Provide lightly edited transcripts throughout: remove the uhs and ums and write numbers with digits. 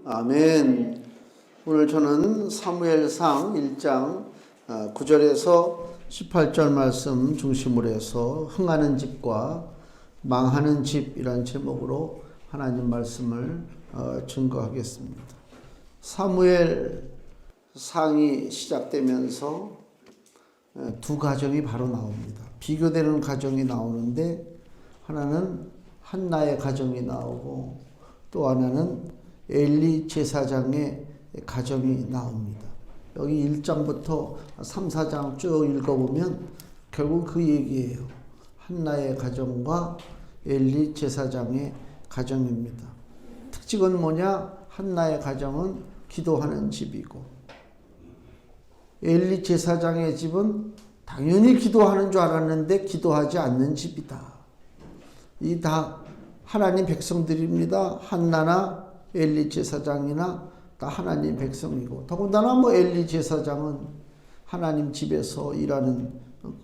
아멘. 오늘 저는 사무엘상 1장 9절에서 18절 말씀 중심으로 해서 흥하는 집과 망하는 집이란 제목으로 하나님 말씀을 증거하겠습니다. 사무엘상이 시작되면서 두 가정이 바로 나옵니다. 비교되는 가정이 나오는데 하나는 한나의 가정이 나오고 또 하나는 엘리 제사장의 가정이 나옵니다. 여기 1장부터 3, 4장 쭉 읽어보면 결국 그 얘기예요. 한나의 가정과 엘리 제사장의 가정입니다. 특징은 뭐냐? 한나의 가정은 기도하는 집이고 엘리 제사장의 집은 당연히 기도하는 줄 알았는데 기도하지 않는 집이다. 이 다 하나님 백성들입니다. 한나나 엘리 제사장이나 다 하나님 백성이고 더군다나 엘리 제사장은 하나님 집에서 일하는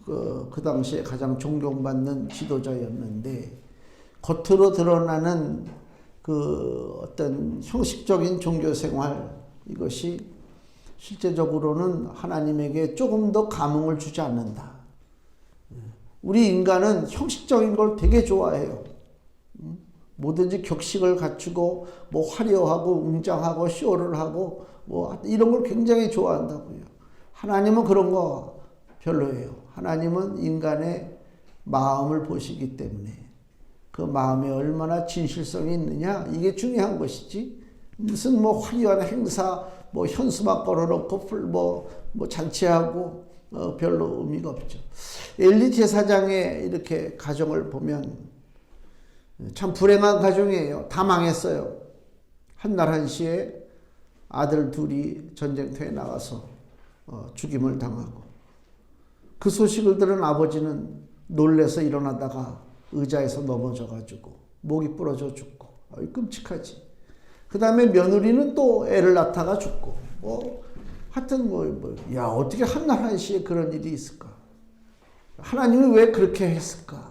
그 당시에 가장 존경받는 지도자였는데 겉으로 드러나는 그 어떤 형식적인 종교 생활 이것이 실제적으로는 하나님에게 조금 더 감흥을 주지 않는다. 우리 인간은 형식적인 걸 되게 좋아해요. 뭐든지 격식을 갖추고 화려하고 웅장하고 쇼를 하고 이런 걸 굉장히 좋아한다고요. 하나님은 그런 거 별로예요. 하나님은 인간의 마음을 보시기 때문에 그 마음에 얼마나 진실성이 있느냐 이게 중요한 것이지 무슨 화려한 행사 현수막 걸어놓고 잔치하고 별로 의미가 없죠. 엘리 제사장의 이렇게 가정을 보면 참 불행한 가정이에요. 다 망했어요. 한날 한시에 아들 둘이 전쟁터에 나가서 죽임을 당하고 그 소식을 들은 아버지는 놀래서 일어나다가 의자에서 넘어져가지고 목이 부러져 죽고 끔찍하지. 그 다음에 며느리는 또 애를 낳다가 죽고 하여튼 야 어떻게 한날 한시에 그런 일이 있을까? 하나님이 왜 그렇게 했을까?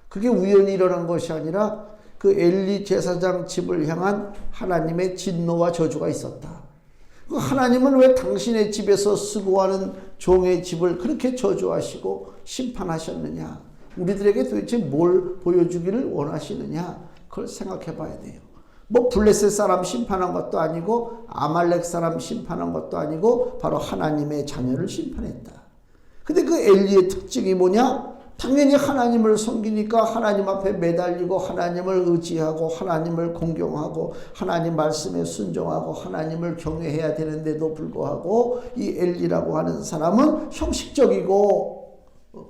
그게 우연히 일어난 것이 아니라 그 엘리 제사장 집을 향한 하나님의 진노와 저주가 있었다. 하나님은 왜 당신의 집에서 수고하는 종의 집을 그렇게 저주하시고 심판하셨느냐? 우리들에게 도대체 뭘 보여주기를 원하시느냐? 그걸 생각해 봐야 돼요. 블레셋 사람 심판한 것도 아니고 아말렉 사람 심판한 것도 아니고 바로 하나님의 자녀를 심판했다. 근데 그 엘리의 특징이 뭐냐? 당연히 하나님을 섬기니까 하나님 앞에 매달리고 하나님을 의지하고 하나님을 공경하고 하나님 말씀에 순종하고 하나님을 경외해야 되는데도 불구하고 이 엘리라고 하는 사람은 형식적이고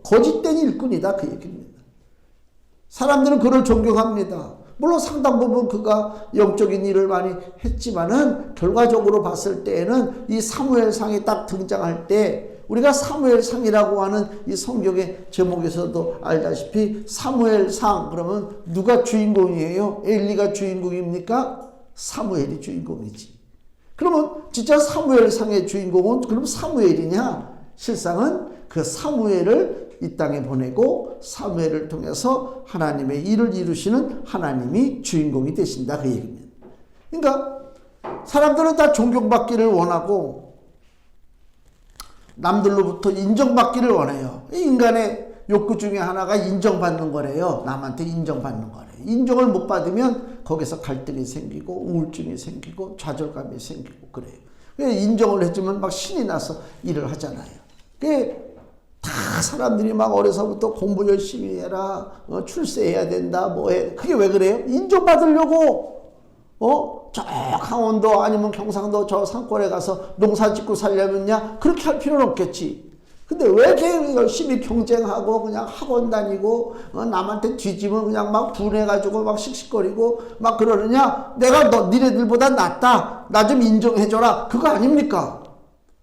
거짓된 일꾼이다 그 얘기입니다. 사람들은 그를 존경합니다. 물론 상당 부분 그가 영적인 일을 많이 했지만은 결과적으로 봤을 때에는 이 사무엘상이 딱 등장할 때 우리가 사무엘상이라고 하는 이 성경의 제목에서도 알다시피 사무엘상 그러면 누가 주인공이에요? 엘리가 주인공입니까? 사무엘이 주인공이지. 그러면 진짜 사무엘상의 주인공은 그럼 사무엘이냐? 실상은 그 사무엘을 이 땅에 보내고 사무엘을 통해서 하나님의 일을 이루시는 하나님이 주인공이 되신다 그 얘기입니다. 그러니까 사람들은 다 존경받기를 원하고 남들로부터 인정받기를 원해요. 인간의 욕구 중에 하나가 인정받는 거래요. 남한테 인정받는 거래요. 인정을 못 받으면 거기서 갈등이 생기고 우울증이 생기고 좌절감이 생기고 그래요. 인정을 해주면 신이 나서 일을 하잖아요. 다 사람들이 어려서부터 공부 열심히 해라, 출세해야 된다, 그게 왜 그래요? 인정받으려고, 저 강원도 아니면 경상도 저 산골에 가서 농사 짓고 살려면야 그렇게 할 필요는 없겠지. 근데 왜 이렇게 열심히 경쟁하고 그냥 학원 다니고 남한테 뒤지면 그냥 분해가지고 씩씩거리고 그러느냐? 내가 니네들보다 낫다. 나 좀 인정해줘라. 그거 아닙니까?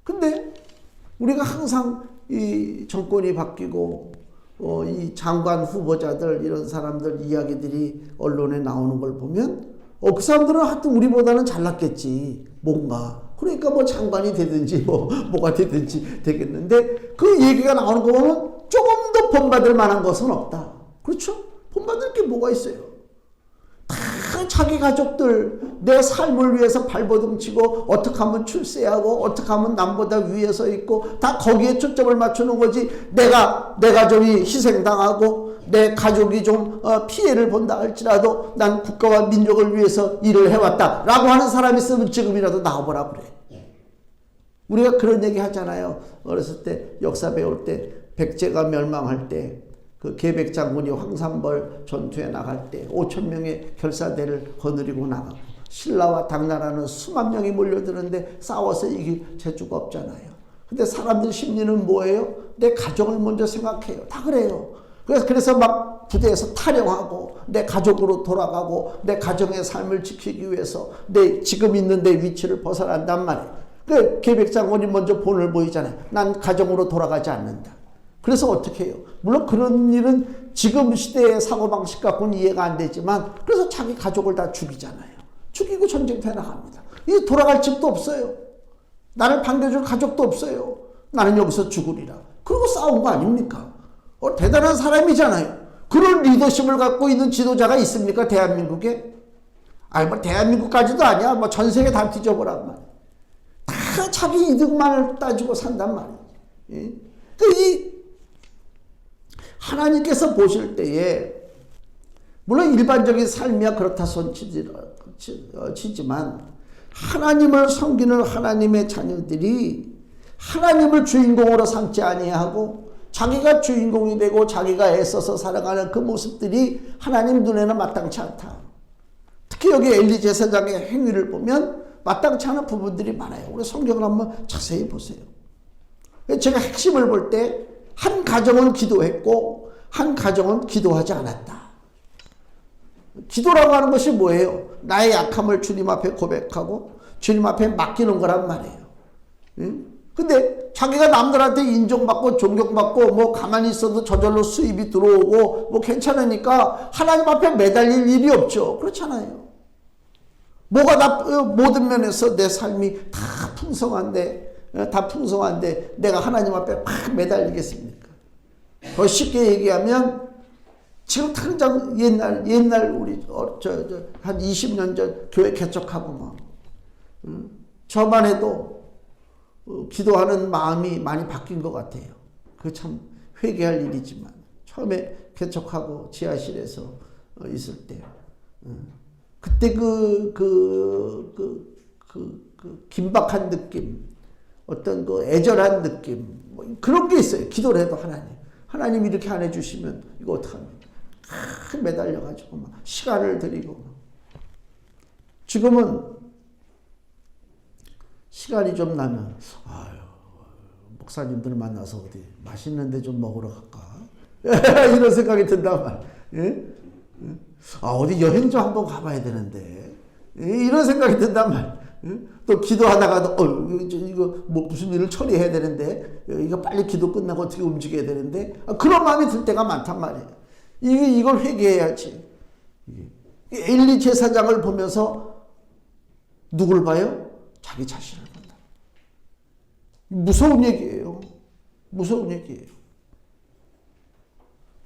근데 우리가 항상 이 정권이 바뀌고 이 장관 후보자들 이런 사람들 이야기들이 언론에 나오는 걸 보면 그 사람들은 하여튼 우리보다는 잘났겠지 뭔가 그러니까 장관이 되든지 뭐가 되든지 되겠는데 그 얘기가 나오는 거 보면 조금 더 본받을 만한 것은 없다. 그렇죠? 본받을 게 뭐가 있어요? 다 자기 가족들, 내 삶을 위해서 발버둥치고 어떻게 하면 출세하고 어떻게 하면 남보다 위에서 있고 다 거기에 초점을 맞추는 거지. 내 가족이 희생당하고 내 가족이 좀 피해를 본다 할지라도 난 국가와 민족을 위해서 일을 해왔다 라고 하는 사람이 있으면 지금이라도 나와보라 그래. 우리가 그런 얘기 하잖아요. 어렸을 때 역사 배울 때 백제가 멸망할 때 그 계백 장군이 황산벌 전투에 나갈 때 5,000명의 결사대를 거느리고 나가고 신라와 당나라는 수만 명이 몰려드는데 싸워서 이길 재주가 없잖아요. 근데 사람들 심리는 뭐예요? 내 가족을 먼저 생각해요. 다 그래요. 그래서 막 부대에서 탈영하고 내 가족으로 돌아가고 내 가정의 삶을 지키기 위해서 내 지금 있는 내 위치를 벗어난단 말이에요. 그 계백 장군이 먼저 본을 보이잖아요. 난 가정으로 돌아가지 않는다. 그래서 어떻게 해요? 물론 그런 일은 지금 시대의 사고방식 갖고는 이해가 안 되지만 그래서 자기 가족을 다 죽이잖아요. 죽이고 전쟁터에 나갑니다. 이제 돌아갈 집도 없어요. 나를 반겨줄 가족도 없어요. 나는 여기서 죽으리라. 그리고 싸운 거 아닙니까? 대단한 사람이잖아요. 그런 리더십을 갖고 있는 지도자가 있습니까? 대한민국에? 아니 뭐 대한민국까지도 아니야. 뭐 전 세계 다 뒤져보란 말이야. 다 자기 이득만을 따지고 산단 말이에요. 예? 이 하나님께서 보실 때에 물론 일반적인 삶이야 그렇다 손치지만 하나님을 섬기는 하나님의 자녀들이 하나님을 주인공으로 삼지 아니하고 자기가 주인공이 되고 자기가 애써서 살아가는 그 모습들이 하나님 눈에는 마땅치 않다. 특히 여기 엘리 제사장의 행위를 보면 마땅치 않은 부분들이 많아요. 우리 성경을 한번 자세히 보세요. 제가 핵심을 볼 때 한 가정은 기도했고 한 가정은 기도하지 않았다. 기도라고 하는 것이 뭐예요? 나의 약함을 주님 앞에 고백하고 주님 앞에 맡기는 거란 말이에요. 근데 자기가 남들한테 인정받고 존경받고 뭐 가만히 있어도 저절로 수입이 들어오고 뭐 괜찮으니까 하나님 앞에 매달릴 일이 없죠. 그렇잖아요. 모든 면에서 내 삶이 다 풍성한데 내가 하나님 앞에 막 매달리겠습니까? 더 쉽게 얘기하면 지금 당장 옛날 우리 한 20년 전 교회 개척하고 막 저만 해도 기도하는 마음이 많이 바뀐 것 같아요. 그 참 회개할 일이지만 처음에 개척하고 지하실에서 있을 때 그때 그 긴박한 느낌, 어떤 그 애절한 느낌, 뭐 그런 게 있어요. 기도를 해도 하나님 이렇게 안 해주시면 이거 어떡합니까? 매달려가지고 막 시간을 들이고 막. 지금은 시간이 좀 나면 목사님들 만나서 어디 맛있는 데 좀 먹으러 갈까? 이런 생각이 든단 말이에요. 예? 어디 여행 좀 한번 가봐야 되는데 이런 생각이 든단 말이에요. 또 기도하다가도 이거 뭐 무슨 일을 처리해야 되는데 이거 빨리 기도 끝나고 어떻게 움직여야 되는데 그런 마음이 들 때가 많단 말이에요. 이걸 회개해야지. 엘리 제사장을 보면서 누굴 봐요? 자기 자신을 본다. 무서운 얘기예요. 무서운 얘기예요.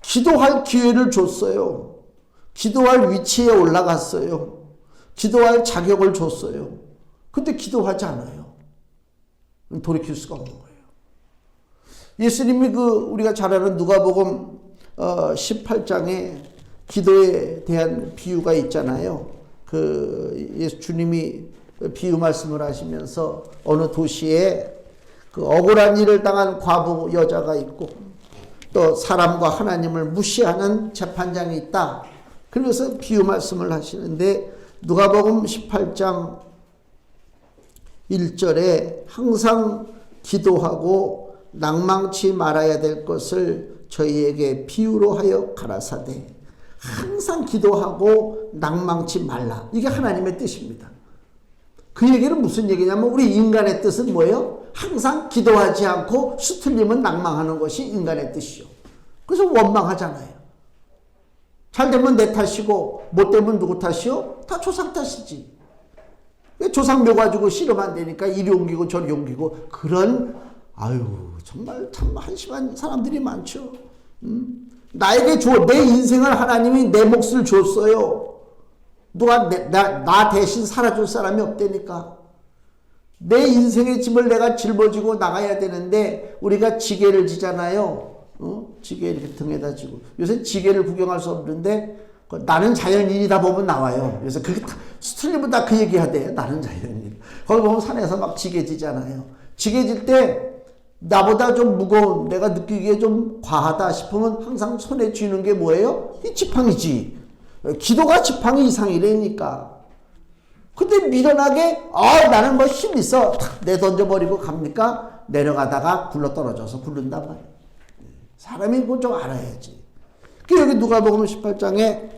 기도할 기회를 줬어요. 기도할 위치에 올라갔어요. 기도할 자격을 줬어요. 근데 기도하지 않아요. 돌이킬 수가 없는 거예요. 예수님이 우리가 잘 아는 누가복음 18장에 기도에 대한 비유가 있잖아요. 주님이 비유 말씀을 하시면서 어느 도시에 그 억울한 일을 당한 과부 여자가 있고 또 사람과 하나님을 무시하는 재판장이 있다. 그래서 비유 말씀을 하시는데 누가복음 18장 1절에 항상 기도하고 낭망치 말아야 될 것을 저희에게 비유로 하여 가라사대. 항상 기도하고 낭망치 말라. 이게 하나님의 뜻입니다. 그 얘기는 무슨 얘기냐면 우리 인간의 뜻은 뭐예요? 항상 기도하지 않고 수틀리면 낭망하는 것이 인간의 뜻이죠. 그래서 원망하잖아요. 잘 되면 내 탓이고 못 되면 누구 탓이요? 다 조상 탓이지. 조상 묘 가지고 씨름 안 되니까 이리 옮기고 저리 옮기고 그런 정말 참 한심한 사람들이 많죠. 나에게 내 인생을 하나님이 내 몫을 줬어요. 누가 나 대신 살아줄 사람이 없다니까. 내 인생의 짐을 내가 짊어지고 나가야 되는데 우리가 지게를 지잖아요. 지게 이렇게 등에다 지고. 요새 지게를 구경할 수 없는데 나는 자연인이다 보면 나와요. 그래서 그게 다 틀리면 다 그 얘기 하대. 나는 자연인. 거기 보면 산에서 막 지게 지잖아요. 지게 질 때 나보다 좀 무거운, 내가 느끼기에 좀 과하다 싶으면 항상 손에 쥐는 게 뭐예요? 이 지팡이지. 기도가 지팡이 이상이라니까. 근데 미련하게 나는 뭐 힘 있어 탁 내던져버리고 갑니까? 내려가다가 굴러떨어져서 굴른단 말이에요. 사람이 그거 좀 알아야지. 여기 누가복음 18장에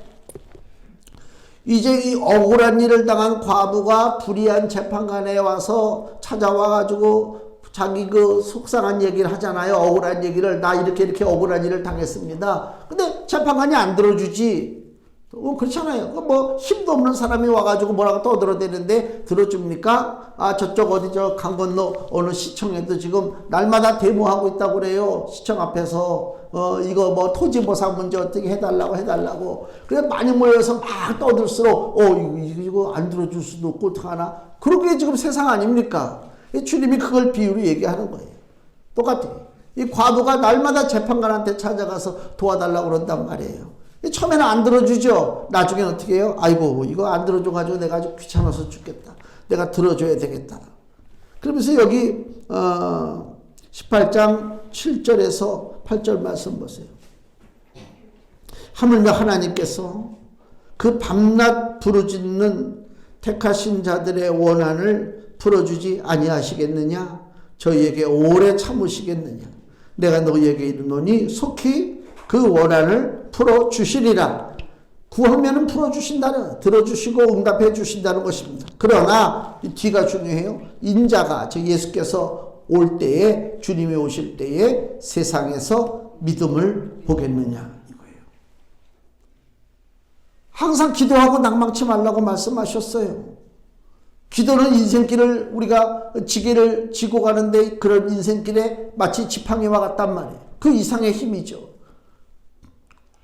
이제 이 억울한 일을 당한 과부가 불의한 재판관에 와서 찾아와가지고 자기 그 속상한 얘기를 하잖아요. 억울한 얘기를. 나 이렇게 억울한 일을 당했습니다. 근데 재판관이 안 들어주지. 그렇잖아요. 뭐 힘도 없는 사람이 와가지고 뭐라고 떠들어대는데 들어줍니까? 저쪽 어디 저 강 건너 어느 시청에도 지금 날마다 데모하고 있다고 그래요. 시청 앞에서 이거 뭐 토지 보상 문제 어떻게 해달라고. 그래 많이 모여서 막 떠들수록 이거 안 들어줄 수도 없고 어떡하나. 그러게 지금 세상 아닙니까? 주님이 그걸 비유로 얘기하는 거예요. 똑같아요. 이 과부가 날마다 재판관한테 찾아가서 도와달라고 그런단 말이에요. 처음에는 안 들어주죠. 나중에는 어떻게 해요? 아이고 이거 안 들어줘가지고 내가 아주 귀찮아서 죽겠다. 내가 들어줘야 되겠다. 그러면서 여기 18장 7절에서 8절 말씀 보세요. 하물며 하나님께서 그 밤낮 부르짖는 택하신 자들의 원한을 풀어주지 아니하시겠느냐? 저희에게 오래 참으시겠느냐? 내가 너희에게 이르노니 속히 그 원한을 풀어주시리라. 구하면은 풀어주신다는, 들어주시고 응답해 주신다는 것입니다. 그러나 이 뒤가 중요해요. 인자가, 즉 예수께서 올 때에, 주님이 오실 때에 세상에서 믿음을 보겠느냐 이거예요. 항상 기도하고 낭망치 말라고 말씀하셨어요. 기도는 인생길을 우리가 지게를 지고 가는데 그런 인생길에 마치 지팡이와 같단 말이에요. 그 이상의 힘이죠.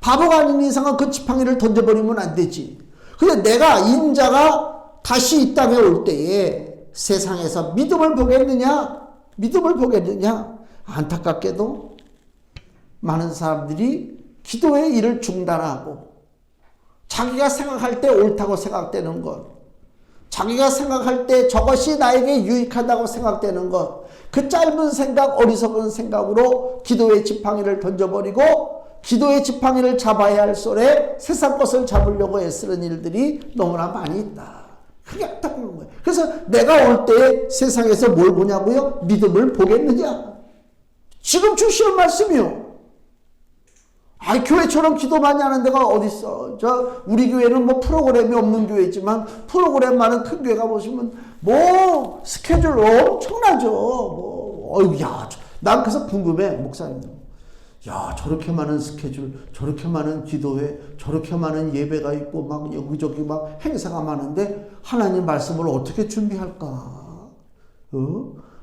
바보가 아닌 이상은 그 지팡이를 던져버리면 안 되지. 근데 내가 인자가 다시 이 땅에 올 때에 세상에서 믿음을 보겠느냐? 믿음을 보겠느냐? 안타깝게도 많은 사람들이 기도의 일을 중단하고 자기가 생각할 때 옳다고 생각되는 것, 자기가 생각할 때 저것이 나에게 유익하다고 생각되는 것, 그 짧은 생각, 어리석은 생각으로 기도의 지팡이를 던져버리고 기도의 지팡이를 잡아야 할 솔에 세상 것을 잡으려고 애쓰는 일들이 너무나 많이 있다. 그게 안타까운 거예요. 그래서 내가 올 때 세상에서 뭘 보냐고요? 믿음을 보겠느냐? 지금 주시는 말씀이요. 교회처럼 기도 많이 하는 데가 어딨어. 우리 교회는 뭐 프로그램이 없는 교회지만 프로그램 많은 큰 교회 가보시면 뭐 스케줄 엄청나죠. 난 그래서 궁금해, 목사님. 저렇게 많은 스케줄, 저렇게 많은 기도회, 저렇게 많은 예배가 있고 막 여기저기 막 행사가 많은데 하나님 말씀을 어떻게 준비할까?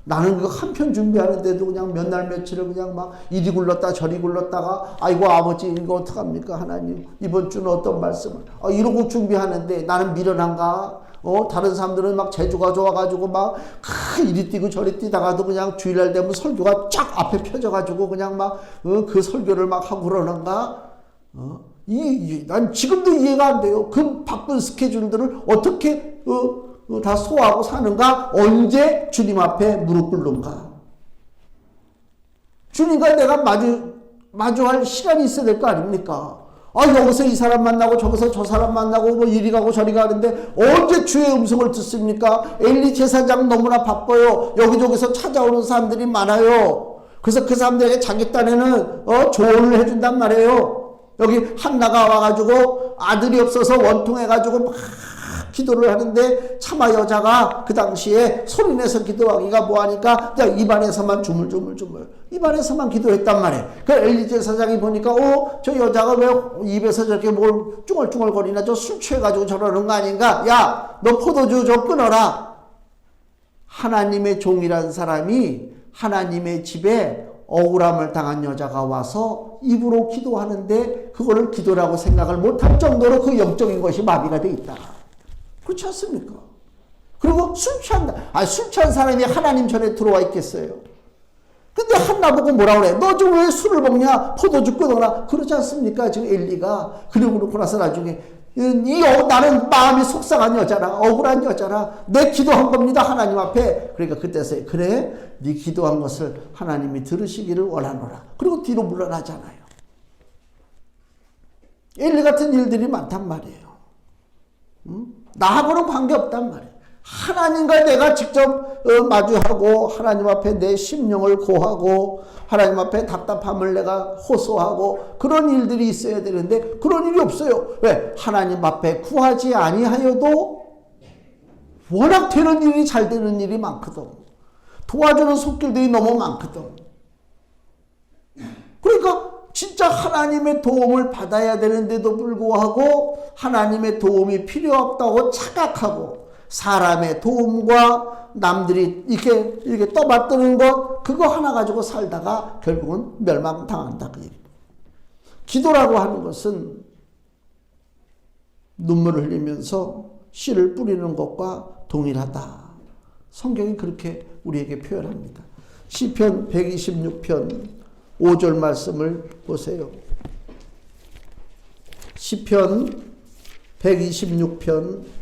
나는 그 한 편 준비하는데도 그냥 몇 날 며칠을 그냥 막 이리 굴렀다 저리 굴렀다가 아이고 아버지 이거 어떡합니까 하나님 이번 주는 어떤 말씀을 이러고 준비하는데 나는 미련한가? 다른 사람들은 막 재주가 좋아가지고 막 이리 뛰고 저리 뛰다가도 그냥 주일날 되면 설교가 쫙 앞에 펴져가지고 그냥 막 그 설교를 막 하고 그러는가? 난 지금도 이해가 안 돼요. 그 바쁜 스케줄들을 어떻게 다 소화하고 사는가? 언제 주님 앞에 무릎 꿇는가? 주님과 내가 마주할 시간이 있어야 될 거 아닙니까? 여기서 이 사람 만나고 저기서 저 사람 만나고 뭐 이리 가고 저리 가는데 언제 주의 음성을 듣습니까? 엘리 제사장 너무나 바빠요. 여기저기서 찾아오는 사람들이 많아요. 그래서 그 사람들에게 자기 딴에는 조언을 해준단 말이에요. 여기 한나가 와가지고 아들이 없어서 원통해가지고 막 기도를 하는데 차마 여자가 그 당시에 소리내서 기도하기가 뭐하니까 그냥 입안에서만 주물주물 입안에서만 기도했단 말이에요. 그 엘리 제사장이 보니까 저 여자가 왜 입에서 저렇게 뭘 쭈글쭈글거리나 저 술 취해가지고 저러는 거 아닌가? 야, 너 포도주 좀 끊어라. 하나님의 종이란 사람이 하나님의 집에 억울함을 당한 여자가 와서 입으로 기도하는데 그거를 기도라고 생각을 못할 정도로 그 영적인 것이 마비가 돼 있다. 그렇지 않습니까? 그리고 술 취한 사람이 하나님 전에 들어와 있겠어요? 근데 한나 보고 뭐라 그래? 너 지금 왜 술을 먹냐? 포도주 끊어라. 그러지 않습니까? 지금 엘리가. 그러고 나서 나중에 나는 마음이 속상한 여자라, 억울한 여자라, 내 기도한 겁니다 하나님 앞에. 그러니까 그때서 그래 네 기도한 것을 하나님이 들으시기를 원하노라. 그리고 뒤로 물러나잖아요. 엘리 같은 일들이 많단 말이에요. 나하고는 관계없단 말이에요. 하나님과 내가 직접 마주하고 하나님 앞에 내 심령을 고하고 하나님 앞에 답답함을 내가 호소하고 그런 일들이 있어야 되는데 그런 일이 없어요. 왜? 하나님 앞에 구하지 아니하여도 워낙 되는 일이 잘 되는 일이 많거든. 도와주는 손길들이 너무 많거든. 그러니까 진짜 하나님의 도움을 받아야 되는데도 불구하고 하나님의 도움이 필요 없다고 착각하고 사람의 도움과 남들이 이렇게 떠받드는 것 그거 하나 가지고 살다가 결국은 멸망당한다 그 얘기예요. 기도라고 하는 것은 눈물을 흘리면서 씨를 뿌리는 것과 동일하다. 성경이 그렇게 우리에게 표현합니다. 시편 126편 5절 말씀을 보세요. 시편 126편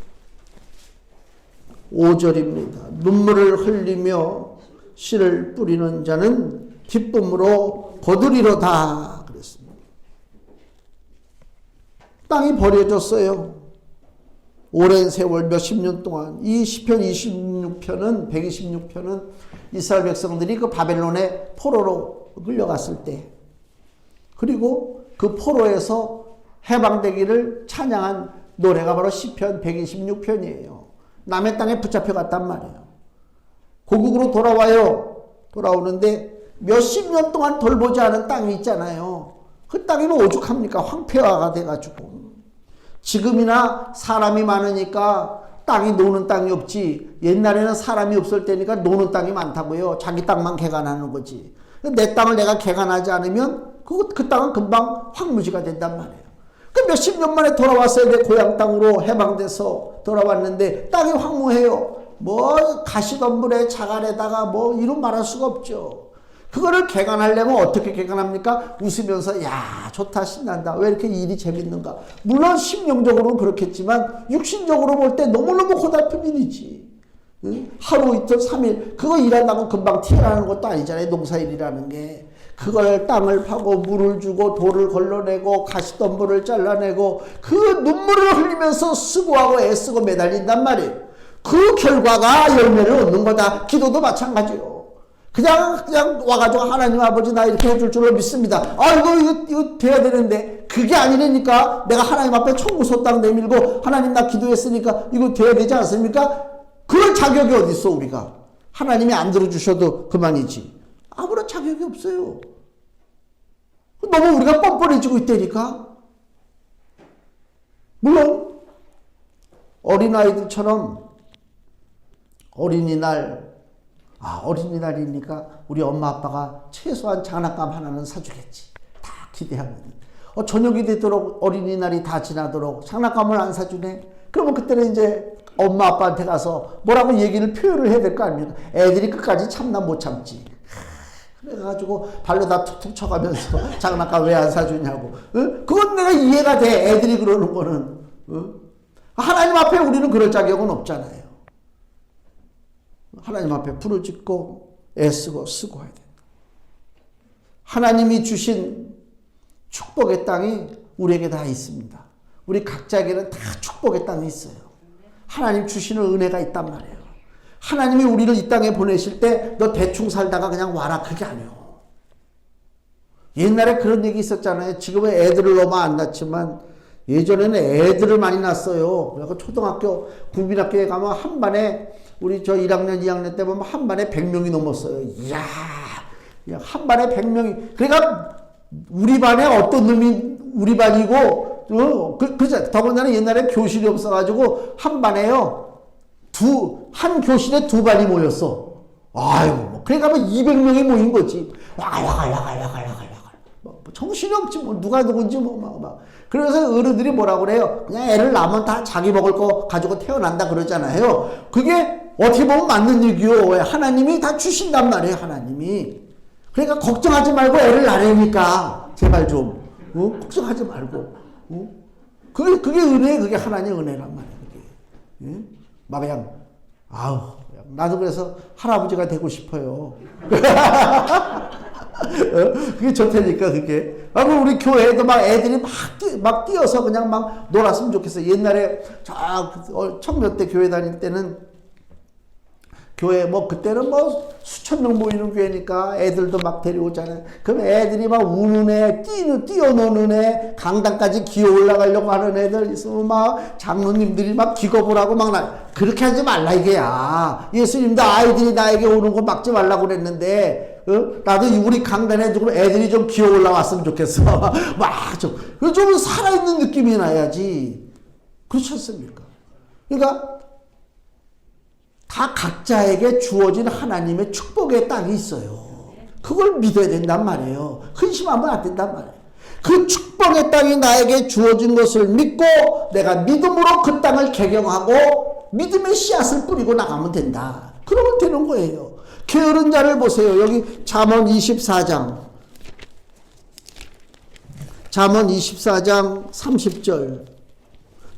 5절입니다. 눈물을 흘리며 씨를 뿌리는 자는 기쁨으로 거두리로다 그랬습니다. 땅이 버려졌어요. 오랜 세월 몇십 년 동안 이 시편 126편은 이스라엘 백성들이 그 바벨론의 포로로 끌려갔을 때 그리고 그 포로에서 해방되기를 찬양한 노래가 바로 시편 126편이에요. 남의 땅에 붙잡혀 갔단 말이에요. 고국으로 돌아와요. 돌아오는데 몇십 년 동안 돌보지 않은 땅이 있잖아요. 그 땅이 뭐 오죽합니까? 황폐화가 돼가지고. 지금이나 사람이 많으니까 땅이 노는 땅이 없지. 옛날에는 사람이 없을 때니까 노는 땅이 많다고요. 자기 땅만 개간하는 거지. 내 땅을 내가 개간하지 않으면 그 땅은 금방 황무지가 된단 말이에요. 그 몇십 년 만에 돌아왔어야 돼. 고향 땅으로 해방돼서 돌아왔는데 땅이 황무해요. 뭐 가시덤불에 자갈에다가 뭐 이런 말할 수가 없죠. 그거를 개간하려면 어떻게 개간합니까? 웃으면서 야 좋다 신난다. 왜 이렇게 일이 재밌는가. 물론 심령적으로는 그렇겠지만 육신적으로 볼 때 너무너무 고달픈 일이지. 응? 하루 이틀 3일 그거 일한다고 금방 튀어나오는 것도 아니잖아요. 농사일이라는 게. 그걸 땅을 파고 물을 주고 돌을 걸러내고 가시덤불을 잘라내고 그 눈물을 흘리면서 수고하고 애쓰고 매달린단 말이에요. 그 결과가 열매를 얻는 거다. 기도도 마찬가지요. 그냥 와가지고 하나님 아버지 나 이렇게 해줄 줄로 믿습니다. 아 이거 돼야 되는데 그게 아니라니까. 내가 하나님 앞에 청구서 땅 내밀고 하나님 나 기도했으니까 이거 돼야 되지 않습니까? 그런 자격이 어디 있어 우리가. 하나님이 안 들어주셔도 그만이지. 아무런 자격이 없어요. 너무 우리가 뻔뻔해지고 있다니까. 물론 어린아이들처럼 어린이날이니까 우리 엄마 아빠가 최소한 장난감 하나는 사주겠지. 다 기대하거든. 저녁이 되도록 어린이날이 다 지나도록 장난감을 안 사주네. 그러면 그때는 이제 엄마 아빠한테 가서 뭐라고 얘기를 표현을 해야 될 거 아닙니까? 애들이 끝까지 참나 못 참지. 그래가지고 발로 다 툭툭 쳐가면서 장난감 왜 안 사주냐고. 그건 내가 이해가 돼. 애들이 그러는 거는. 하나님 앞에 우리는 그럴 자격은 없잖아요. 하나님 앞에 부르짖고 애쓰고 쓰고해야 된다. 하나님이 주신 축복의 땅이 우리에게 다 있습니다. 우리 각자에게는 다 축복의 땅이 있어요. 하나님 주시는 은혜가 있단 말이에요. 하나님이 우리를 이 땅에 보내실 때 너 대충 살다가 그냥 와라 그게 아니에요. 옛날에 그런 얘기 있었잖아요. 지금은 애들을 너무 안 낳지만 예전에는 애들을 많이 낳았어요. 그래서 초등학교 국민학교에 가면 한 반에 우리 저 1학년 2학년 때 보면 한 반에 100명이 넘었어요. 이야 한 반에 100명이. 그러니까 우리 반에 어떤 놈이 우리 반이고 그죠. 더군다나 옛날에 교실이 없어가지고 한 반에요. 한 교실에 두 반이 모였어. 아유, 그러니까 뭐 200명이 모인 거지. 와갈. 정신이 없지 뭐 누가 누군지 막. 그래서 어른들이 뭐라고 그래요? 그냥 애를 낳으면 다 자기 먹을 거 가지고 태어난다 그러잖아요. 그게 어떻게 보면 맞는 얘기요. 왜? 하나님이 다 주신단 말이에요. 하나님이. 그러니까 걱정하지 말고 애를 낳으니까 제발 좀 걱정하지 말고. 그게 은혜, 그게 하나님의 은혜란 말이에요. 그게. 막 그냥 나도 그래서 할아버지가 되고 싶어요. 그게 좋다니까, 그게. 그럼 우리 교회에도 막 애들이 막 뛰어서 그냥 막 놀았으면 좋겠어요. 옛날에, 청년 때 교회 다닐 때는, 교회 그때는 수천 명 모이는 교회니까 애들도 막 데려오잖아요. 그럼 애들이 막 우는 애, 뛰어노는 애, 강당까지 기어 올라가려고 하는 애들 있으면 막 장로님들이 막 기겁을 하고 그렇게 하지 말라 이게야. 예수님도 아이들이 나에게 오는 거 막지 말라고 그랬는데, 나도 우리 강단에 좀 애들이 좀 기어 올라왔으면 좋겠어. 좀 살아있는 느낌이 나야지. 그렇지 않습니까? 그러니까, 다 각자에게 주어진 하나님의 축복의 땅이 있어요. 그걸 믿어야 된단 말이에요. 근심하면 안 된단 말이에요. 그 축복의 땅이 나에게 주어진 것을 믿고 내가 믿음으로 그 땅을 개경하고 믿음의 씨앗을 뿌리고 나가면 된다. 그러면 되는 거예요. 게으른 자를 보세요. 여기 잠언 24장 30절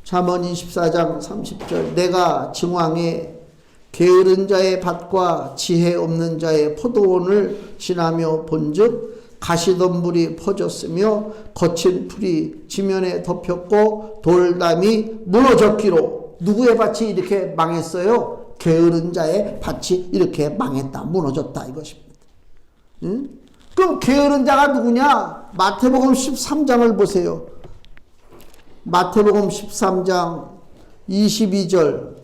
잠언 24장 30절 내가 정왕에 게으른 자의 밭과 지혜 없는 자의 포도원을 지나며 본즉 가시덤불이 퍼졌으며 거친 풀이 지면에 덮였고 돌담이 무너졌기로. 누구의 밭이 이렇게 망했어요? 게으른 자의 밭이 이렇게 망했다, 무너졌다 이것입니다. 응? 그럼 게으른 자가 누구냐? 마태복음 13장을 보세요. 마태복음 13장 22절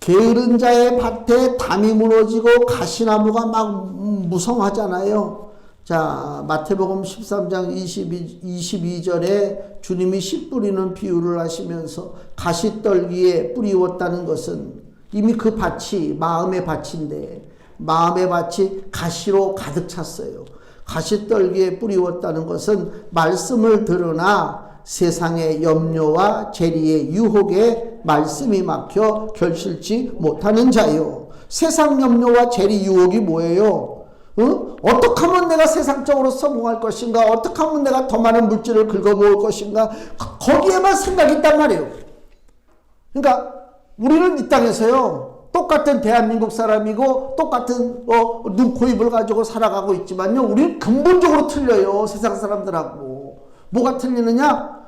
게으른 자의 밭에 담이 무너지고 가시나무가 막 무성하잖아요. 자, 마태복음 13장 22절에 주님이 씨 뿌리는 비유를 하시면서 가시떨기에 뿌리웠다는 것은 이미 그 밭이 마음의 밭인데 마음의 밭이 가시로 가득 찼어요. 가시떨기에 뿌리웠다는 것은 말씀을 들으나 세상의 염려와 재리의 유혹에 말씀이 막혀 결실치 못하는 자요. 세상 염려와 재리 유혹이 뭐예요? 어떻게 하면 내가 세상적으로 성공할 것인가? 어떻게 하면 내가 더 많은 물질을 긁어모을 것인가? 거기에만 생각이 있단 말이에요. 그러니까 우리는 이 땅에서요, 똑같은 대한민국 사람이고 똑같은 눈, 코, 입을 가지고 살아가고 있지만요, 우리는 근본적으로 틀려요. 세상 사람들하고. 뭐가 틀리느냐?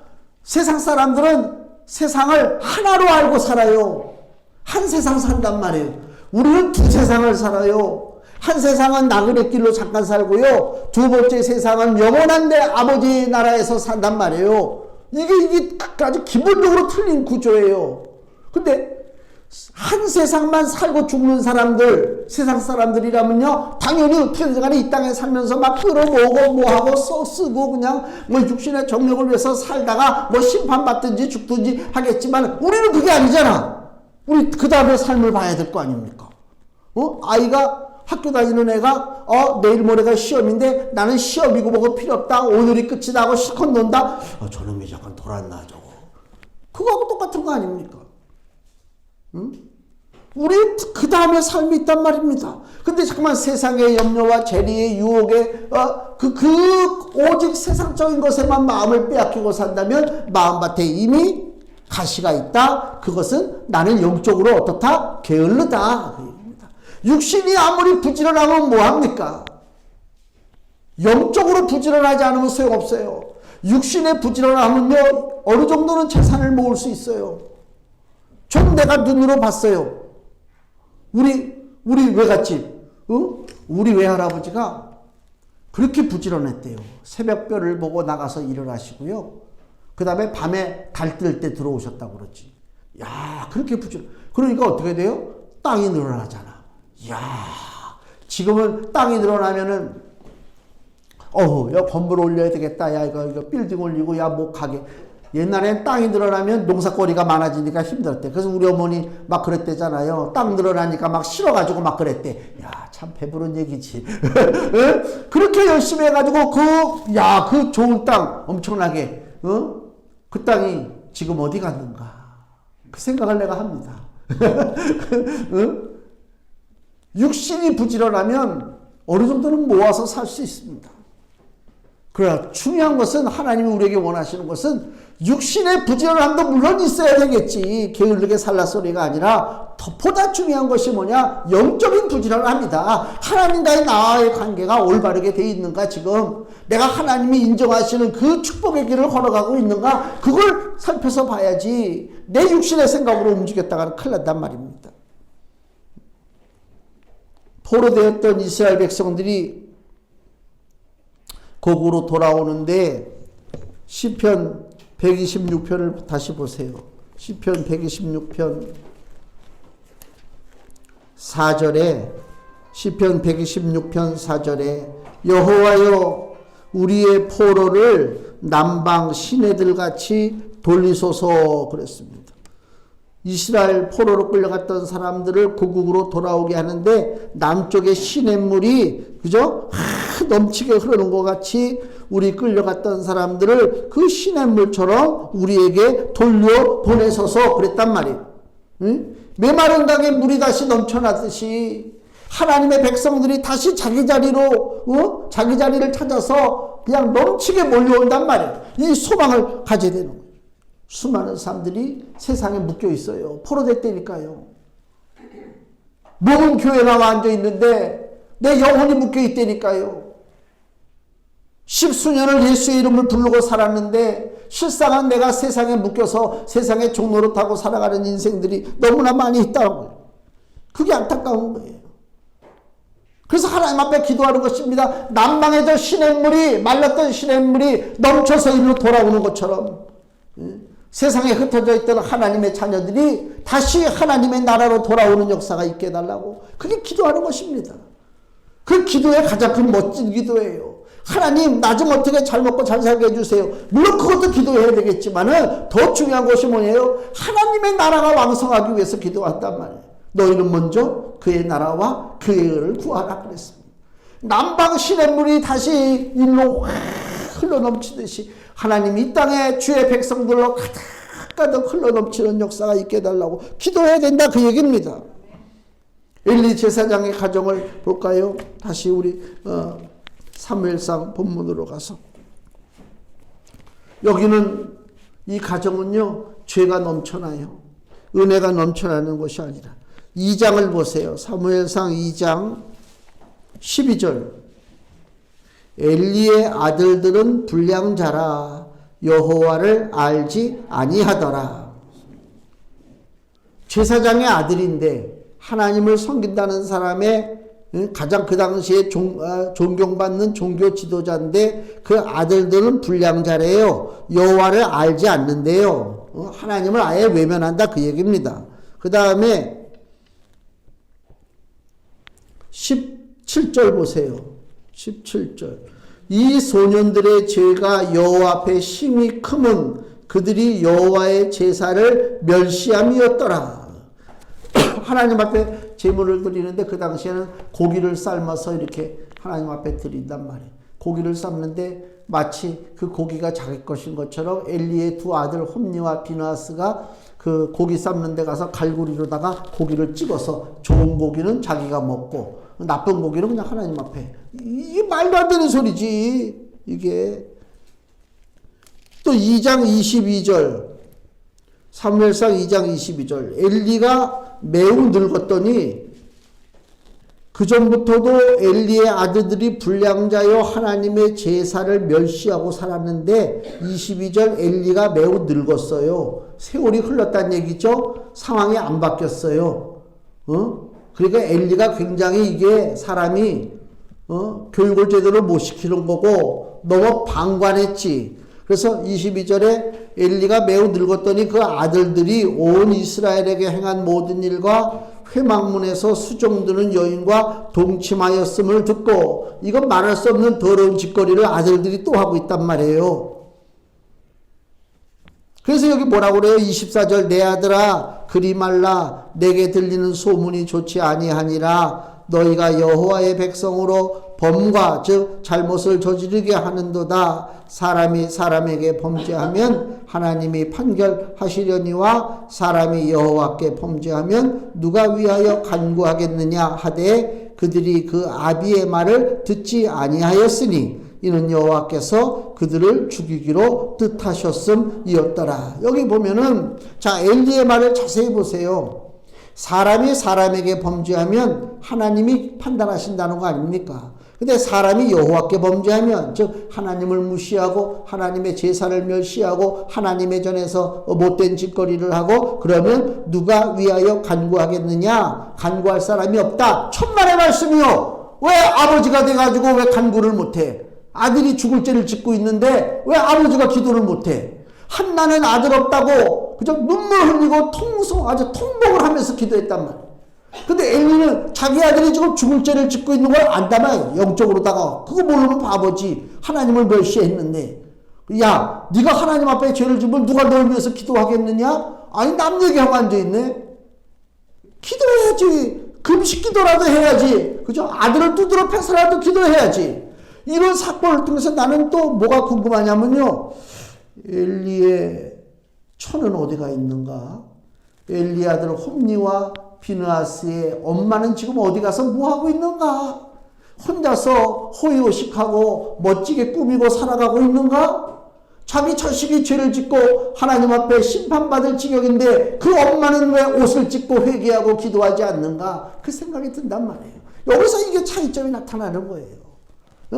세상 사람들은 세상을 하나로 알고 살아요. 한 세상 산단 말이에요. 우리는 두 세상을 살아요. 한 세상은 나그네 길로 잠깐 살고요. 두 번째 세상은 영원한 내 아버지 나라에서 산단 말이에요. 이게 아주 기본적으로 틀린 구조예요. 근데 한 세상만 살고 죽는 사람들, 세상 사람들이라면요, 당연히 어떻게든 간에 이 땅에 살면서 막 끌어모으고 뭐하고 쓰고 그냥 육신의 정력을 위해서 살다가 심판받든지 죽든지 하겠지만 우리는 그게 아니잖아. 우리 그 다음에 삶을 봐야 될 거 아닙니까? 아이가 학교 다니는 애가 내일 모레가 시험인데 나는 시험이고 뭐고 필요 없다, 오늘이 끝이다 하고 실컷 논다. 저놈이 잠깐 돌았나 저거. 그거하고 똑같은 거 아닙니까? 응? 우리 그 다음에 삶이 있단 말입니다. 근데 잠깐만 세상의 염려와 재리의 유혹에 오직 세상적인 것에만 마음을 빼앗기고 산다면 마음밭에 이미 가시가 있다. 그것은 나는 영적으로 어떻다? 게을르다. 그 얘기입니다. 육신이 아무리 부지런하면 뭐합니까? 영적으로 부지런하지 않으면 소용없어요. 육신에 부지런하면요, 어느 정도는 재산을 모을 수 있어요. 전 내가 눈으로 봤어요. 우리 외갓집, 우리 외할아버지가 그렇게 부지런했대요. 새벽별을 보고 나가서 일을 하시고요. 그 다음에 밤에 달 뜰 때 들어오셨다고 그러지. 야, 그렇게 부지런. 그러니까 어떻게 돼요? 땅이 늘어나잖아. 야, 지금은 땅이 늘어나면은, 야, 건물 올려야 되겠다. 야, 이거 빌딩 올리고, 야, 뭐 가게. 옛날엔 땅이 늘어나면 농사거리가 많아지니까 힘들었대. 그래서 우리 어머니 막 그랬대잖아요. 땅 늘어나니까 막 싫어가지고 막 그랬대. 야, 참 배부른 얘기지. 그렇게 열심히 해가지고 그 좋은 땅 엄청나게, 그 땅이 지금 어디 갔는가. 그 생각을 내가 합니다. 육신이 부지런하면 어느 정도는 모아서 살 수 있습니다. 그러나 중요한 것은 하나님이 우리에게 원하시는 것은 육신의 부지런함도 물론 있어야 되겠지. 게을르게 살라 소리가 아니라 보다 중요한 것이 뭐냐? 영적인 부지런함이다. 하나님과의 나와의 관계가 올바르게 돼 있는가 지금. 내가 하나님이 인정하시는 그 축복의 길을 걸어가고 있는가 그걸 살펴서 봐야지. 내 육신의 생각으로 움직였다가는 큰일 난단 말입니다. 포로되었던 이스라엘 백성들이 고국으로 돌아오는데 시편 126편을 다시 보세요. 시편 126편 4절에 시편 126편 4절에 여호와여 우리의 포로를 남방 시내들 같이 돌리소서 그랬습니다. 이스라엘 포로로 끌려갔던 사람들을 고국으로 돌아오게 하는데 남쪽의 시냇물이 그죠? 넘치게 흐르는 것 같이 우리 끌려갔던 사람들을 그 시냇물처럼 우리에게 돌려보내소서 그랬단 말이에요. 응? 메마른 강에 물이 다시 넘쳐나듯이 하나님의 백성들이 다시 자기 자리로 자기 자리를 찾아서 그냥 넘치게 몰려온단 말이에요. 이 소망을 가져야 되는 거예요. 수많은 사람들이 세상에 묶여 있어요. 포로됐다니까요. 몸은 교회 나와 앉아 있는데 내 영혼이 묶여 있다니까요. 십수년을 예수의 이름을 부르고 살았는데 실상은 내가 세상에 묶여서 세상의 종로를 타고 살아가는 인생들이 너무나 많이 있다고요. 그게 안타까운 거예요. 그래서 하나님 앞에 기도하는 것입니다. 남방의 저 시냇물이 말랐던 시냇물이 넘쳐서 이리로 돌아오는 것처럼 세상에 흩어져 있던 하나님의 자녀들이 다시 하나님의 나라로 돌아오는 역사가 있게 해달라고 그게 기도하는 것입니다. 그 기도의 가장 큰 멋진 기도예요. 하나님 나 좀 어떻게 잘 먹고 잘 살게 해주세요. 물론 그것도 기도해야 되겠지만은 더 중요한 것이 뭐예요? 하나님의 나라가 왕성하기 위해서 기도한단 말이에요. 너희는 먼저 그의 나라와 그의 의를 구하라 그랬습니다. 남방 시냇물이 다시 일로 흘러넘치듯이 하나님이 이 땅에 주의 백성들로 가득가득 흘러넘치는 역사가 있게 해달라고 기도해야 된다 그 얘기입니다. 엘리 제사장의 가정을 볼까요? 다시 우리 사무엘상 본문으로 가서 여기는 이 가정은요 죄가 넘쳐나요. 은혜가 넘쳐나는 것이 아니라 2장을 보세요. 사무엘상 2장 12절 엘리의 아들들은 불량자라 여호와를 알지 아니하더라. 제사장의 아들인데 하나님을 섬긴다는 사람의 가장 그 당시에 존경받는 종교 지도자인데 그 아들들은 불량자래요. 여호와를 알지 않는데요. 하나님을 아예 외면한다 그 얘기입니다. 그 다음에 17절 보세요. 17절 이 소년들의 죄가 여호와 앞에 심히 크면 그들이 여호와의 제사를 멸시함이었더라. 하나님 앞에 제물을 드리는데 그 당시에는 고기를 삶아서 이렇게 하나님 앞에 드린단 말이에요. 고기를 삶는데 마치 그 고기가 자기 것인 것처럼 엘리의 두 아들 홈니와 비나스가 그 고기 삶는 데 가서 갈고리로다가 고기를 찍어서 좋은 고기는 자기가 먹고 나쁜 고기는 그냥 하나님 앞에. 이게 말도 안 되는 소리지 이게. 또 2장 22절 사무엘상 2장 22절 엘리가 매우 늙었더니 그전부터도 엘리의 아들들이 불량자여 하나님의 제사를 멸시하고 살았는데 22절 엘리가 매우 늙었어요. 세월이 흘렀다는 얘기죠. 상황이 안 바뀌었어요. 그러니까 엘리가 굉장히 이게 사람이 교육을 제대로 못 시키는 거고 너무 방관했지. 그래서 22절에 엘리가 매우 늙었더니 그 아들들이 온 이스라엘에게 행한 모든 일과 회막문에서 수종드는 여인과 동침하였음을 듣고 이건 말할 수 없는 더러운 짓거리를 아들들이 또 하고 있단 말이에요. 그래서 여기 뭐라고 그래요? 24절 내 아들아 그리 말라 내게 들리는 소문이 좋지 아니하니라 너희가 여호와의 백성으로 범과 즉 잘못을 저지르게 하는도다. 사람이 사람에게 범죄하면 하나님이 판결하시려니와 사람이 여호와께 범죄하면 누가 위하여 간구하겠느냐 하되 그들이 그 아비의 말을 듣지 아니하였으니 이는 여호와께서 그들을 죽이기로 뜻하셨음이었더라. 여기 보면은 자 엘리의 말을 자세히 보세요. 사람이 사람에게 범죄하면 하나님이 판단하신다는 거 아닙니까? 근데 사람이 여호와께 범죄하면 즉 하나님을 무시하고 하나님의 제사를 멸시하고 하나님의 전에서 못된 짓거리를 하고 그러면 누가 위하여 간구하겠느냐? 간구할 사람이 없다. 천만의 말씀이요. 왜 아버지가 돼가지고 왜 간구를 못해? 아들이 죽을 죄를 짓고 있는데 왜 아버지가 기도를 못해? 한나는 아들 없다고 그저 눈물 흘리고 아주 통곡을 하면서 기도했단 말이야. 근데 엘리는 자기 아들이 지금 죽을 죄를 짓고 있는 걸 안다면 영적으로다가 그거 모르면 바보지. 하나님을 멸시했는데 야 네가 하나님 앞에 죄를 지면 누가 널 위해서 기도하겠느냐? 아니 남 얘기하고 앉아있네. 기도해야지. 금식 기도라도 해야지. 그죠? 아들을 두드러 패서라도 기도해야지. 이런 사건을 통해서 나는 또 뭐가 궁금하냐면요. 엘리의 처는 어디가 있는가? 엘리 아들 홈니와 비느하스의 엄마는 지금 어디 가서 뭐하고 있는가? 혼자서 호의호식하고 멋지게 꾸미고 살아가고 있는가? 자기 자식이 죄를 짓고 하나님 앞에 심판받을 지경인데 그 엄마는 왜 옷을 찢고 회개하고 기도하지 않는가? 그 생각이 든단 말이에요. 여기서 이게 차이점이 나타나는 거예요.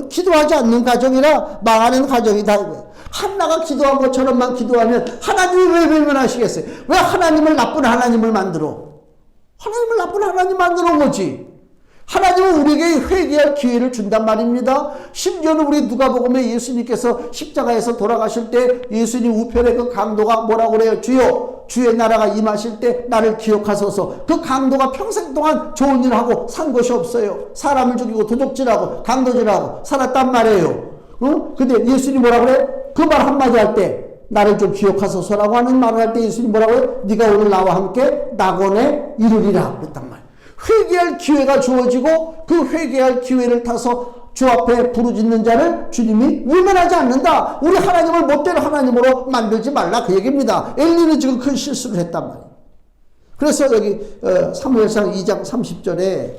기도하지 않는 가정이라 망하는 가정이다 이거예요. 한나가 기도한 것처럼만 기도하면 하나님이 왜 외면하시겠어요? 왜 하나님을 나쁜 하나님을 만들어? 하나님을 나쁜 하나님 만들어 거지. 하나님은 우리에게 회개할 기회를 준단 말입니다. 심지어는 우리 누가복음에 예수님께서 십자가에서 돌아가실 때 예수님 우편의 그 강도가 뭐라고 그래요? 주여 주의 나라가 임하실 때 나를 기억하소서. 그 강도가 평생 동안 좋은 일 하고 산 것이 없어요. 사람을 죽이고 도둑질하고 강도질하고 살았단 말이에요. 근데 예수님 뭐라고 그래? 그 말 한마디 할 때 나를 좀 기억하소서라고 하는 말을 할 때 예수님 뭐라고 해요? 네가 오늘 나와 함께 낙원에 이르리라 그랬단 말이에요. 회개할 기회가 주어지고 그 회개할 기회를 타서 주 앞에 부르짖는 자를 주님이 외면하지 않는다. 우리 하나님을 못된 하나님으로 만들지 말라 그 얘기입니다. 엘리는 지금 큰 실수를 했단 말이에요. 그래서 여기 사무엘상 2장 30절에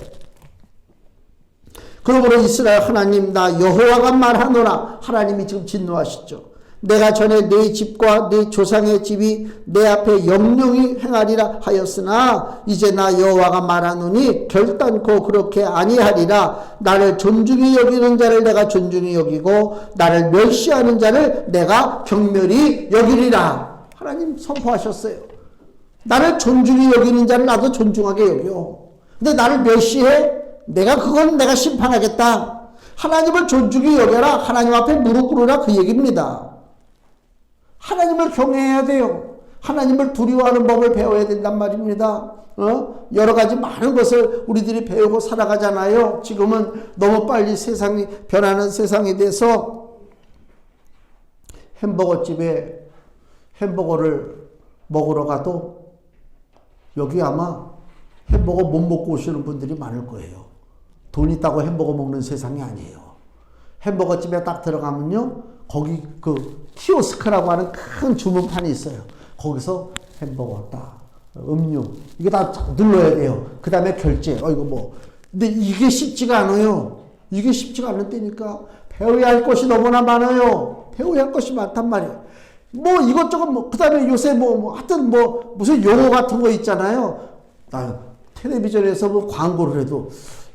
그러므로 이스라엘 하나님 나 여호와가 말하노라. 하나님이 지금 진노하시죠. 내가 전에 네 집과 네 조상의 집이 내 앞에 영영히 행하리라 하였으나 이제 나 여호와가 말하노니 결단코 그렇게 아니하리라. 나를 존중히 여기는 자를 내가 존중히 여기고 나를 멸시하는 자를 내가 경멸히 여기리라. 하나님 선포하셨어요. 나를 존중히 여기는 자를 나도 존중하게 여겨. 근데 나를 멸시해? 그건 내가 심판하겠다. 하나님을 존중히 여겨라. 하나님 앞에 무릎 꿇으라 그 얘기입니다. 하나님을 경외해야 돼요. 하나님을 두려워하는 법을 배워야 된단 말입니다. 여러 가지 많은 것을 우리들이 배우고 살아가잖아요. 지금은 너무 빨리 세상이 변하는 세상이 돼서 햄버거집에 햄버거를 먹으러 가도 여기 아마 햄버거 못 먹고 오시는 분들이 많을 거예요. 돈 있다고 햄버거 먹는 세상이 아니에요. 햄버거집에 딱 들어가면요. 거기 그 키오스크라고 하는 큰 주문판이 있어요. 거기서 햄버거 딱 음료 이게 다 눌러야 돼요. 그 다음에 결제. 이거 뭐. 근데 이게 쉽지가 않아요. 이게 쉽지가 않은 때니까 배워야 할 것이 너무나 많아요. 배워야 할 것이 많단 말이에요. 뭐 이것저것 그 다음에 요새 하여튼 무슨 용어 같은 거 있잖아요. 나 텔레비전에서 광고를 해도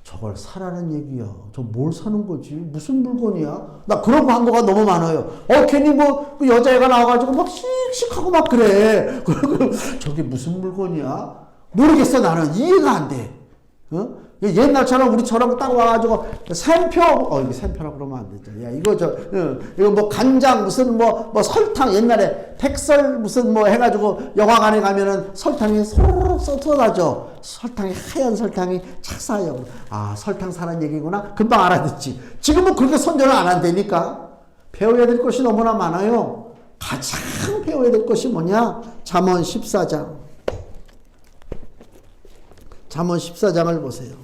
저걸 사라는 얘기야. 저 뭘 사는 거지? 무슨 물건이야? 나 그런 광고가 너무 많아요. 괜히 그 여자애가 나와가지고 막 씩씩하고 막 그래. 그리고 저게 무슨 물건이야? 모르겠어, 나는. 이해가 안 돼. 옛날처럼 우리처럼 딱 와가지고 샘표, 이게 샘표라고 그러면 안 되죠. 야, 이거 간장, 무슨 설탕, 옛날에 백설 무슨 해가지고 영화관에 가면은 설탕이 소르륵 쏟아져. 설탕이, 하얀 설탕이 착 쌓여. 아, 설탕 사는 얘기구나. 금방 알아듣지. 지금은 그렇게 선전을 안 한다니까. 배워야 될 것이 너무나 많아요. 가장 배워야 될 것이 뭐냐? 잠언 14장. 잠언 14장을 보세요.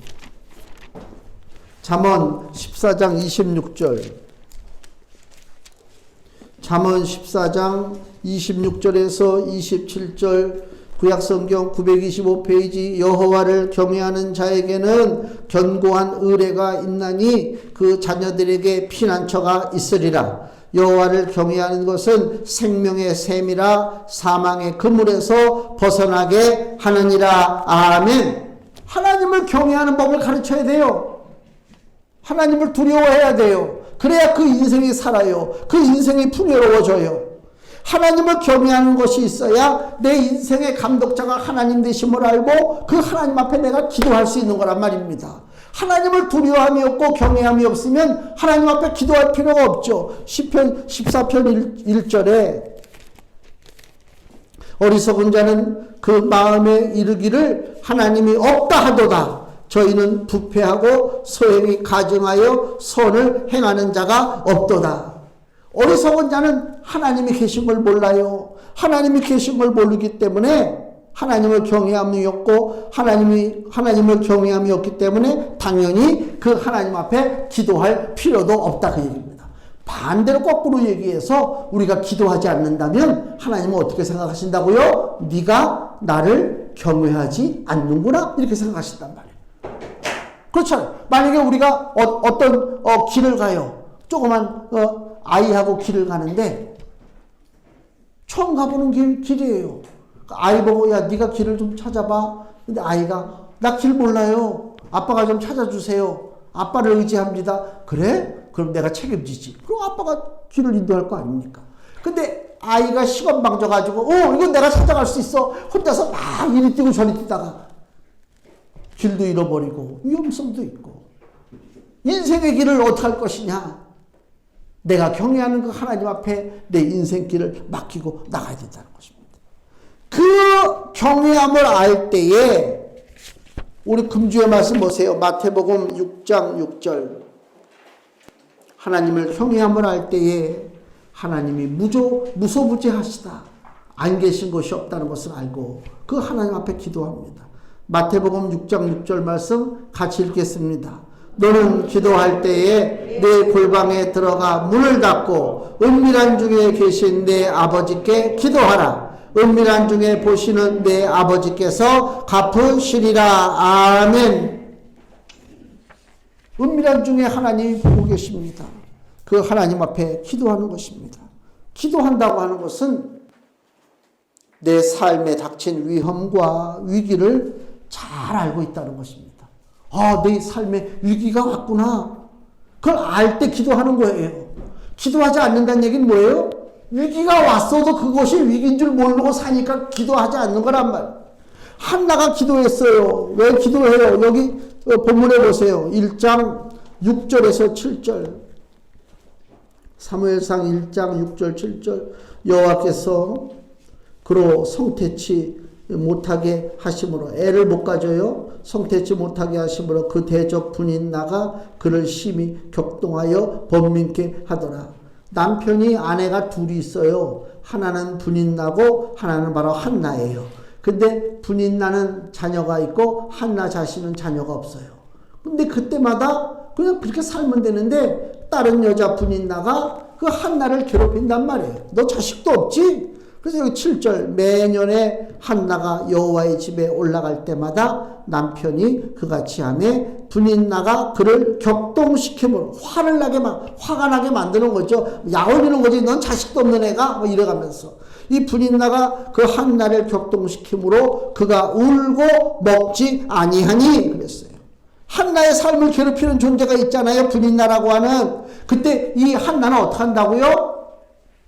잠언 14장 26절. 잠언 14장 26절에서 27절 구약성경 925페이지 여호와를 경외하는 자에게는 견고한 의뢰가 있나니 그 자녀들에게 피난처가 있으리라. 여호와를 경외하는 것은 생명의 샘이라 사망의 그물에서 벗어나게 하느니라. 아멘. 하나님을 경외하는 법을 가르쳐야 돼요. 하나님을 두려워해야 돼요. 그래야 그 인생이 살아요. 그 인생이 풍요로워져요. 하나님을 경외하는 것이 있어야 내 인생의 감독자가 하나님 되심을 알고 그 하나님 앞에 내가 기도할 수 있는 거란 말입니다. 하나님을 두려워함이 없고 경외함이 없으면 하나님 앞에 기도할 필요가 없죠. 시편 14편 1절에 어리석은 자는 그 마음에 이르기를 하나님이 없다 하도다. 저희는 부패하고 소행이 가증하여 선을 행하는 자가 없도다. 어리석은 자는 하나님이 계신 걸 몰라요. 하나님이 계신 걸 모르기 때문에 하나님을 경외함이 없고 하나님을 경외함이 없기 때문에 당연히 그 하나님 앞에 기도할 필요도 없다 그 얘기입니다. 반대로 거꾸로 얘기해서 우리가 기도하지 않는다면 하나님은 어떻게 생각하신다고요? 네가 나를 경외하지 않는구나 이렇게 생각하신단 말이에요. 그렇잖아요. 만약에 우리가 어떤 길을 가요. 조그만 아이하고 길을 가는데 처음 가보는 길이에요. 아이 보고 야 네가 길을 좀 찾아봐. 근데 아이가 나 길 몰라요. 아빠가 좀 찾아주세요. 아빠를 의지합니다. 그래? 그럼 내가 책임지지. 그럼 아빠가 길을 인도할 거 아닙니까? 근데 아이가 시건방져가지고 이건 내가 찾아갈 수 있어. 혼자서 막 이리 뛰고 저리 뛰다가 길도 잃어버리고 위험성도 있고 인생의 길을 어떻게 할 것이냐. 내가 경외하는 그 하나님 앞에 내 인생길을 맡기고 나가야 된다는 것입니다. 그 경외함을 알 때에 우리 금주의 말씀 보세요. 마태복음 6장 6절 하나님을 경외함을 알 때에 하나님이 무소부재하시다. 안 계신 것이 없다는 것을 알고 그 하나님 앞에 기도합니다. 마태복음 6장 6절 말씀 같이 읽겠습니다. 너는 기도할 때에 내 골방에 들어가 문을 닫고 은밀한 중에 계신 내 아버지께 기도하라. 은밀한 중에 보시는 내 아버지께서 갚으시리라. 아멘. 은밀한 중에 하나님이 보고 계십니다. 그 하나님 앞에 기도하는 것입니다. 기도한다고 하는 것은 내 삶에 닥친 위험과 위기를 잘 알고 있다는 것입니다. 내 삶에 위기가 왔구나. 그걸 알 때 기도하는 거예요. 기도하지 않는다는 얘기는 뭐예요? 위기가 왔어도 그것이 위기인 줄 모르고 사니까 기도하지 않는 거란 말이에요. 한나가 기도했어요. 왜 기도해요? 여기 본문에 보세요. 1장 6절에서 7절. 사무엘상 1장 6절 7절. 여호와께서 그로 성태치 못하게 하심으로 애를 못 가져요. 성태치 못하게 하심으로 그 대적 분인 나가 그를 심히 격동하여 번민케 하더라. 남편이 아내가 둘이 있어요. 하나는 분인 나고 하나는 바로 한나예요. 근데 분인 나는 자녀가 있고 한나 자신은 자녀가 없어요. 근데 그때마다 그냥 그렇게 살면 되는데 다른 여자 분인 나가 그 한나를 괴롭힌단 말이에요. 너 자식도 없지? 그래서 여기 7절 매년에 한나가 여호와의 집에 올라갈 때마다 남편이 그같이 하매 분인나가 그를 격동시키므로 화가 나게 만드는 거죠. 야올리는 거지. 넌 자식도 없는 애가 뭐 이래가면서 이 분인나가 그 한나를 격동시키므로 그가 울고 먹지 아니하니 그랬어요. 한나의 삶을 괴롭히는 존재가 있잖아요. 분인나라고 하는. 그때 이 한나는 어떻게 한다고요?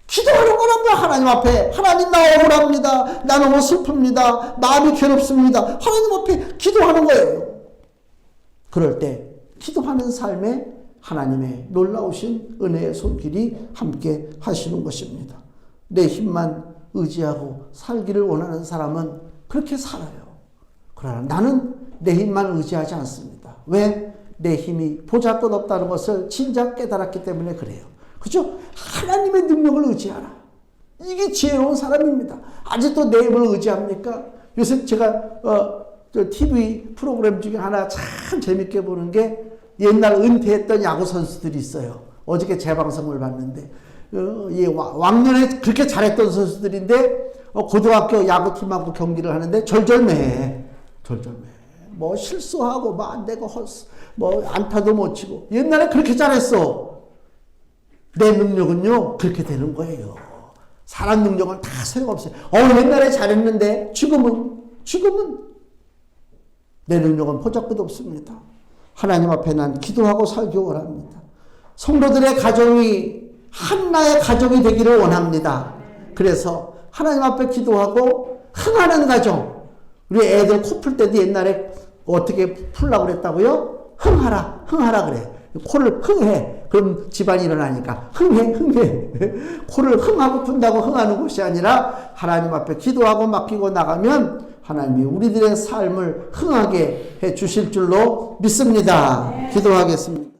기도하는 거랍니다. 하나님 앞에. 하나님 나 억울합니다. 나 너무 슬픕니다. 마음이 괴롭습니다. 하나님 앞에 기도하는 거예요. 그럴 때 기도하는 삶에 하나님의 놀라우신 은혜의 손길이 함께 하시는 것입니다. 내 힘만 의지하고 살기를 원하는 사람은 그렇게 살아요. 그러나 나는 내 힘만 의지하지 않습니다. 왜? 내 힘이 보잘것없다는 것을 진작 깨달았기 때문에 그래요. 그죠? 하나님의 능력을 의지하라. 이게 지혜로운 사람입니다. 아직도 내 힘을 의지합니까? 요새 제가 저 TV 프로그램 중에 하나 참 재밌게 보는 게 옛날 은퇴했던 야구 선수들이 있어요. 어저께 재방송을 봤는데 왕년에 그렇게 잘했던 선수들인데 고등학교 야구팀하고 경기를 하는데 절절매해. 뭐 실수하고 뭐 안 되고 뭐 안타도 못 치고 옛날에 그렇게 잘했어. 내 능력은요 그렇게 되는 거예요. 사람 능력은 다 소용없어요. 옛날에 잘했는데 지금은 내 능력은 보잘것 없습니다. 하나님 앞에 난 기도하고 살기 원합니다. 성도들의 가정이 한나의 가정이 되기를 원합니다. 그래서 하나님 앞에 기도하고 흥하는 가정. 우리 애들 코 풀 때도 옛날에 어떻게 풀라고 그랬다고요? 흥하라 그래. 코를 흥해. 그럼 집안이 일어나니까 흥해. 코를 흥하고 푼다고 흥하는 것이 아니라 하나님 앞에 기도하고 맡기고 나가면 하나님이 우리들의 삶을 흥하게 해 주실 줄로 믿습니다. 기도하겠습니다.